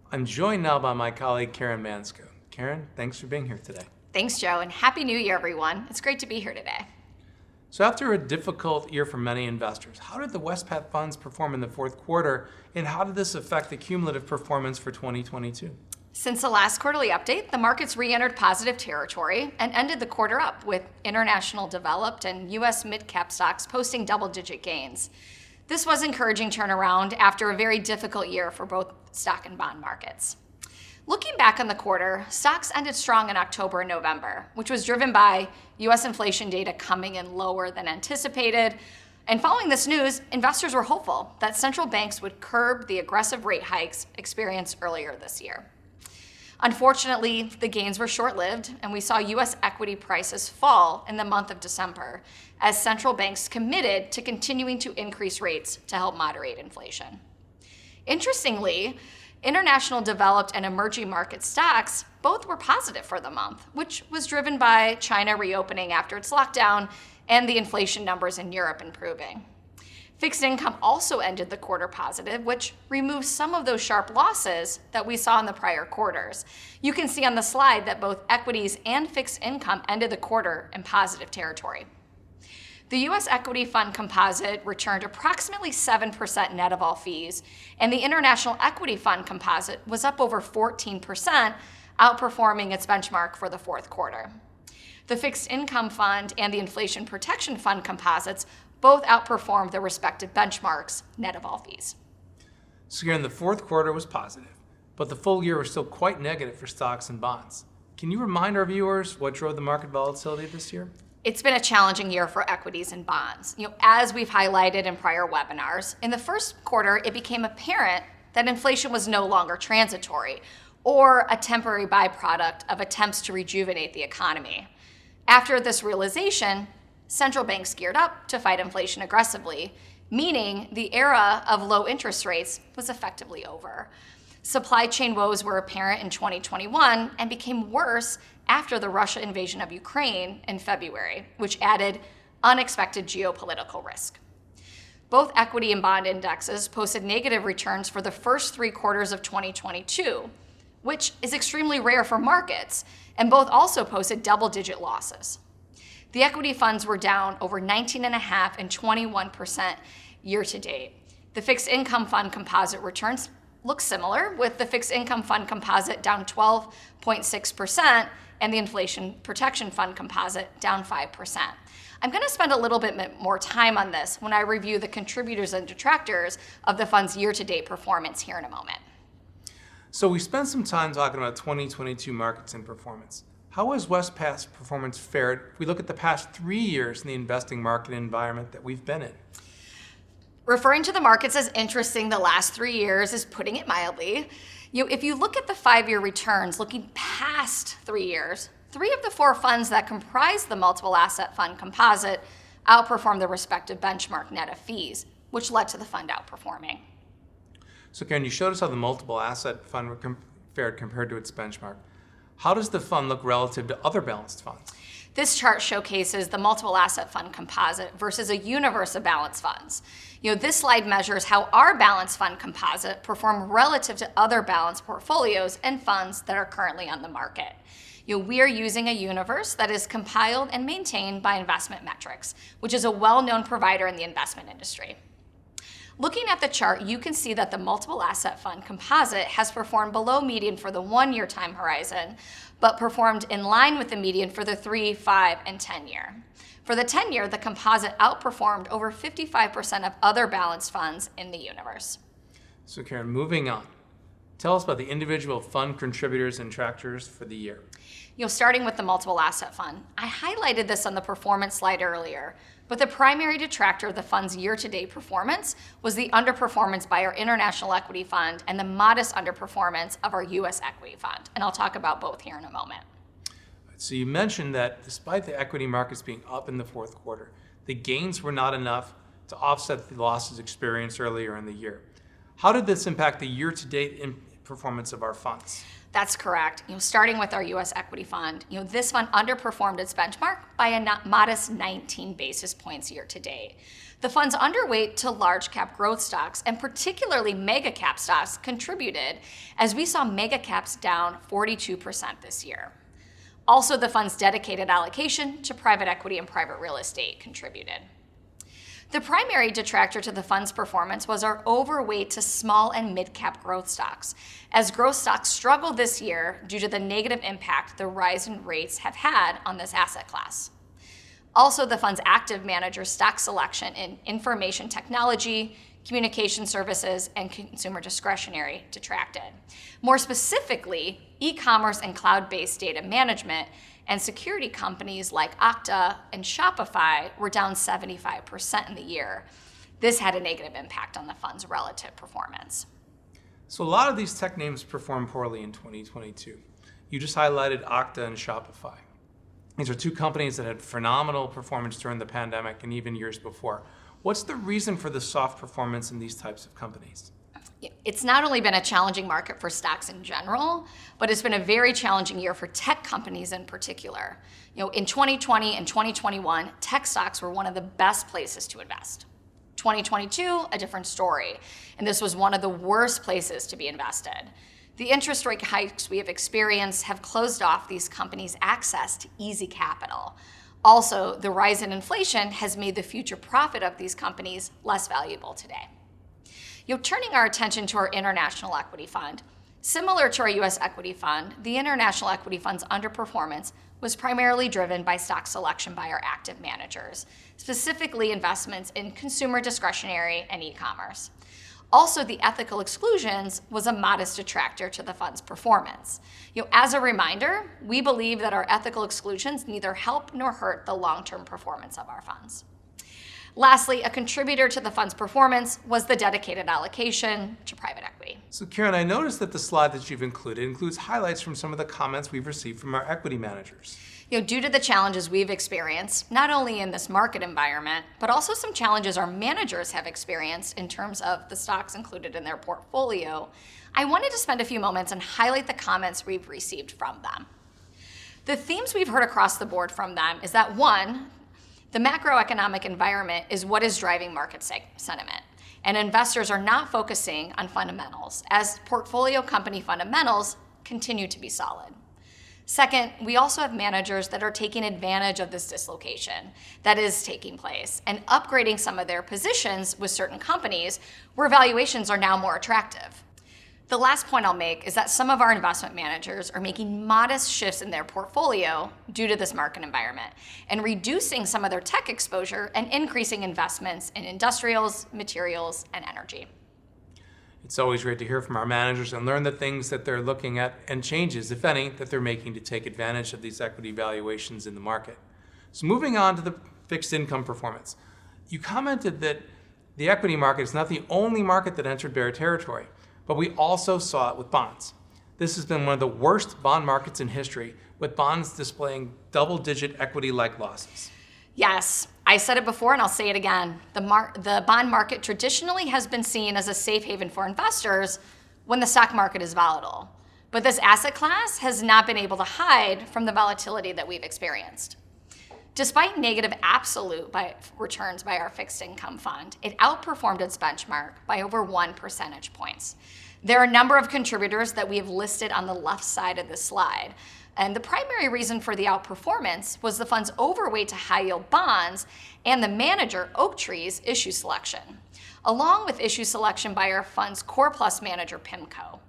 I'm joined now by my colleague, Karen Manczko. Karen, thanks for being here today. Thanks, Joe, and Happy New Year, everyone. It's great to be here today. So after a difficult year for many investors, how did the Wespath funds perform in the fourth quarter, and how did this affect the cumulative performance for 2022? Since the last quarterly update, the markets re-entered positive territory and ended the quarter up with international developed and U.S. mid-cap stocks posting double-digit gains. This was encouraging turnaround after a very difficult year for both stock and bond markets. Looking back on the quarter, stocks ended strong in October and November, which was driven by U.S. inflation data coming in lower than anticipated. And following this news, investors were hopeful that central banks would curb the aggressive rate hikes experienced earlier this year. Unfortunately, the gains were short-lived, and we saw U.S. equity prices fall in the month of December as central banks committed to continuing to increase rates to help moderate inflation. Interestingly, international developed and emerging market stocks both were positive for the month, which was driven by China reopening after its lockdown and the inflation numbers in Europe improving. Fixed income also ended the quarter positive, which removed some of those sharp losses that we saw in the prior quarters. You can see on the slide that both equities and fixed income ended the quarter in positive territory. The U.S. equity fund composite returned approximately 7% net of all fees, and the international equity fund composite was up over 14%, outperforming its benchmark for the fourth quarter. The fixed income fund and the inflation protection fund composites both outperformed their respective benchmarks net of all fees. So here in the fourth quarter was positive, but the full year was still quite negative for stocks and bonds. Can you remind our viewers what drove the market volatility this year? It's been a challenging year for equities and bonds. As we've highlighted in prior webinars, in the first quarter, it became apparent that inflation was no longer transitory or a temporary byproduct of attempts to rejuvenate the economy. After this realization, central banks geared up to fight inflation aggressively, meaning the era of low interest rates was effectively over. Supply chain woes were apparent in 2021 and became worse after the Russia invasion of Ukraine in February, which added unexpected geopolitical risk. Both equity and bond indexes posted negative returns for the first 3 quarters of 2022, which is extremely rare for markets, and both also posted double-digit losses. The equity funds were down over 19.5% and 21% year to date. The fixed income fund composite returns look similar, with the fixed income fund composite down 12.6% and the inflation protection fund composite down 5%. I'm going to spend a little bit more time on this when I review the contributors and detractors of the fund's year-to-date performance here in a moment. So we spent some time talking about 2022 markets and performance. How has Wespath's performance fared if we look at the past 3 years in the investing market environment that we've been in? Referring to the markets as interesting the last 3 years is putting it mildly. If you look at the 5-year returns, looking past 3 years, 3 of the 4 funds that comprise the multiple asset fund composite outperformed the respective benchmark net of fees, which led to the fund outperforming. So Karen, you showed us how the multiple asset fund fared compared to its benchmark. How does the fund look relative to other balanced funds? This chart showcases the multiple asset fund composite versus a universe of balanced funds. This slide measures how our balanced fund composite performed relative to other balanced portfolios and funds that are currently on the market. We are using a universe that is compiled and maintained by Investment Metrics, which is a well-known provider in the investment industry. Looking at the chart, you can see that the multiple asset fund composite has performed below median for the 1-year time horizon, but performed in line with the median for the 3, 5, and 10-year. For the 10-year, the composite outperformed over 55% of other balanced funds in the universe. So Karen, moving on. Tell us about the individual fund contributors and detractors for the year. Starting with the multiple asset fund. I highlighted this on the performance slide earlier, but the primary detractor of the fund's year-to-date performance was the underperformance by our international equity fund and the modest underperformance of our U.S. equity fund. And I'll talk about both here in a moment. So you mentioned that despite the equity markets being up in the fourth quarter, the gains were not enough to offset the losses experienced earlier in the year. How did this impact the year-to-date performance of our funds. That's correct. Starting with our U.S. equity fund, this fund underperformed its benchmark by a modest 19 basis points year to date. The fund's underweight to large cap growth stocks, and particularly mega cap stocks, contributed as we saw mega caps down 42% this year. Also, the fund's dedicated allocation to private equity and private real estate contributed. The primary detractor to the fund's performance was our overweight to small and mid-cap growth stocks, as growth stocks struggled this year due to the negative impact the rise in rates have had on this asset class. Also, the fund's active manager stock selection in information technology, communication services, and consumer discretionary detracted. More specifically, e-commerce and cloud-based data management and security companies like Okta and Shopify were down 75% in the year. This had a negative impact on the fund's relative performance. So a lot of these tech names performed poorly in 2022. You just highlighted Okta and Shopify. These are two companies that had phenomenal performance during the pandemic and even years before. What's the reason for the soft performance in these types of companies? It's not only been a challenging market for stocks in general, but it's been a very challenging year for tech companies in particular. In 2020 and 2021, tech stocks were one of the best places to invest. 2022, a different story, and this was one of the worst places to be invested. The interest rate hikes we have experienced have closed off these companies' access to easy capital. Also, the rise in inflation has made the future profit of these companies less valuable today. Turning our attention to our international equity fund, similar to our U.S. equity fund, the international equity fund's underperformance was primarily driven by stock selection by our active managers, specifically investments in consumer discretionary and e-commerce. Also, the ethical exclusions was a modest detractor to the fund's performance. As a reminder, we believe that our ethical exclusions neither help nor hurt the long-term performance of our funds. Lastly, a contributor to the fund's performance was the dedicated allocation to private equity. So Karen, I noticed that the slide that you've included includes highlights from some of the comments we've received from our equity managers. Due to the challenges we've experienced, not only in this market environment, but also some challenges our managers have experienced in terms of the stocks included in their portfolio, I wanted to spend a few moments and highlight the comments we've received from them. The themes we've heard across the board from them is that, one, the macroeconomic environment is what is driving market sentiment, and investors are not focusing on fundamentals, as portfolio company fundamentals continue to be solid. Second, we also have managers that are taking advantage of this dislocation that is taking place and upgrading some of their positions with certain companies where valuations are now more attractive. The last point I'll make is that some of our investment managers are making modest shifts in their portfolio due to this market environment and reducing some of their tech exposure and increasing investments in industrials, materials, and energy. It's always great to hear from our managers and learn the things that they're looking at and changes, if any, that they're making to take advantage of these equity valuations in the market. So moving on to the fixed income performance. You commented that the equity market is not the only market that entered bear territory, but we also saw it with bonds. This has been one of the worst bond markets in history, with bonds displaying double-digit equity-like losses. Yes, I said it before and I'll say it again. The bond market traditionally has been seen as a safe haven for investors when the stock market is volatile. But this asset class has not been able to hide from the volatility that we've experienced. Despite negative absolute returns by our fixed income fund, it outperformed its benchmark by over 1 percentage points. There are a number of contributors that we have listed on the left side of this slide. And the primary reason for the outperformance was the fund's overweight to high yield bonds and the manager Oaktree's issue selection, along with issue selection by our fund's Core Plus manager PIMCO.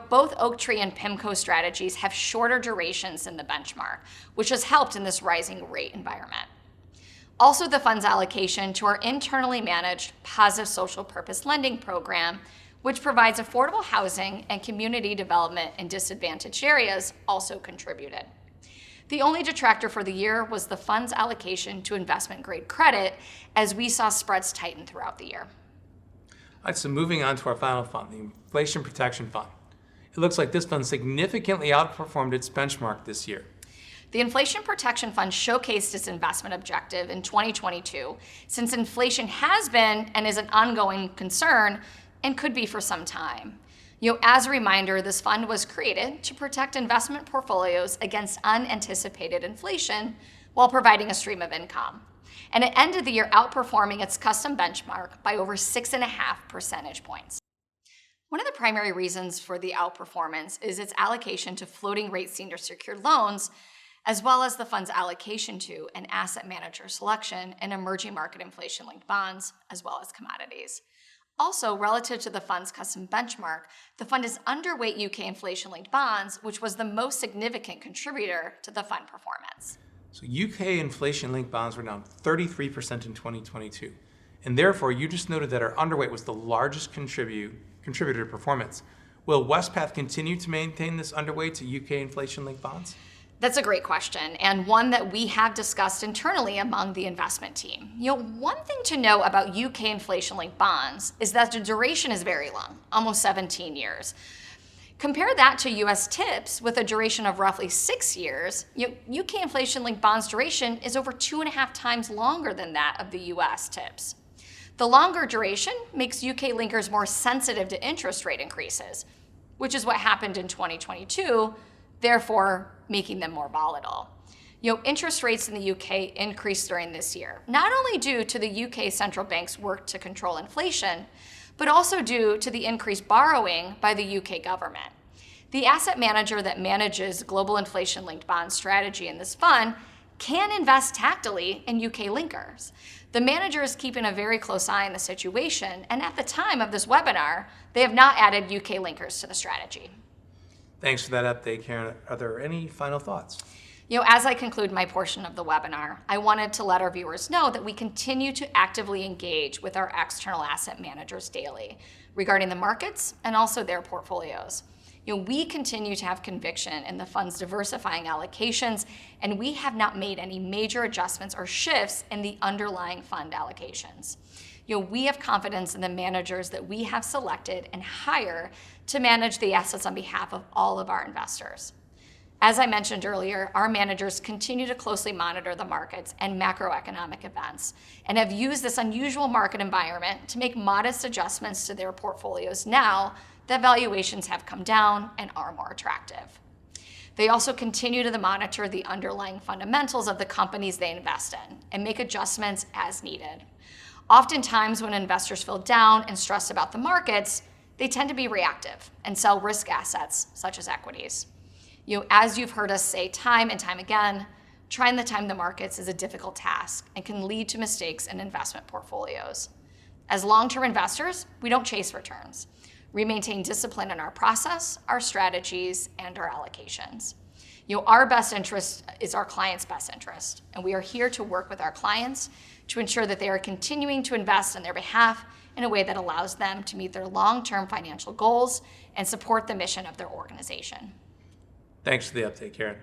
Both Oaktree and PIMCO strategies have shorter durations than the benchmark, which has helped in this rising rate environment. Also, the fund's allocation to our internally managed positive social purpose lending program, which provides affordable housing and community development in disadvantaged areas, also contributed. The only detractor for the year was the fund's allocation to investment-grade credit, as we saw spreads tighten throughout the year. All right, so moving on to our final fund, the Inflation Protection Fund. It looks like this fund significantly outperformed its benchmark this year. The Inflation Protection Fund showcased its investment objective in 2022, since inflation has been and is an ongoing concern and could be for some time. As a reminder, this fund was created to protect investment portfolios against unanticipated inflation while providing a stream of income. And it ended the year outperforming its custom benchmark by over 6.5 percentage points. One of the primary reasons for the outperformance is its allocation to floating rate senior secured loans, as well as the fund's allocation to an asset manager selection in emerging market inflation-linked bonds, as well as commodities. Also, relative to the fund's custom benchmark, the fund is underweight UK inflation-linked bonds, which was the most significant contributor to the fund performance. So UK inflation-linked bonds were down 33% in 2022. And therefore, you just noted that our underweight was the largest contributor to performance. Will Wespath continue to maintain this underweight to UK inflation-linked bonds? That's a great question, and one that we have discussed internally among the investment team. One thing to know about UK inflation-linked bonds is that the duration is very long, almost 17 years. Compare that to US TIPS with a duration of roughly 6 years. UK inflation-linked bonds duration is over 2.5 times longer than that of the US TIPS. The longer duration makes UK linkers more sensitive to interest rate increases, which is what happened in 2022, therefore making them more volatile. Interest rates in the UK increased during this year, not only due to the UK central bank's work to control inflation, but also due to the increased borrowing by the UK government. The asset manager that manages global inflation-linked bond strategy in this fund can invest tactically in UK linkers. The manager is keeping a very close eye on the situation, and at the time of this webinar, they have not added UK linkers to the strategy. Thanks for that update, Karen. Are there any final thoughts? As I conclude my portion of the webinar, I wanted to let our viewers know that we continue to actively engage with our external asset managers daily regarding the markets and also their portfolios. We continue to have conviction in the fund's diversifying allocations, and we have not made any major adjustments or shifts in the underlying fund allocations. We have confidence in the managers that we have selected and hire to manage the assets on behalf of all of our investors. As I mentioned earlier, our managers continue to closely monitor the markets and macroeconomic events and have used this unusual market environment to make modest adjustments to their portfolios now that valuations have come down and are more attractive. They also continue to monitor the underlying fundamentals of the companies they invest in and make adjustments as needed. Oftentimes, when investors feel down and stressed about the markets, they tend to be reactive and sell risk assets such as equities. As you've heard us say time and time again, trying to time the markets is a difficult task and can lead to mistakes in investment portfolios. As long-term investors, we don't chase returns. We maintain discipline in our process, our strategies, and our allocations. Our best interest is our clients' best interest, and we are here to work with our clients to ensure that they are continuing to invest on their behalf in a way that allows them to meet their long-term financial goals and support the mission of their organization. Thanks for the update, Karen.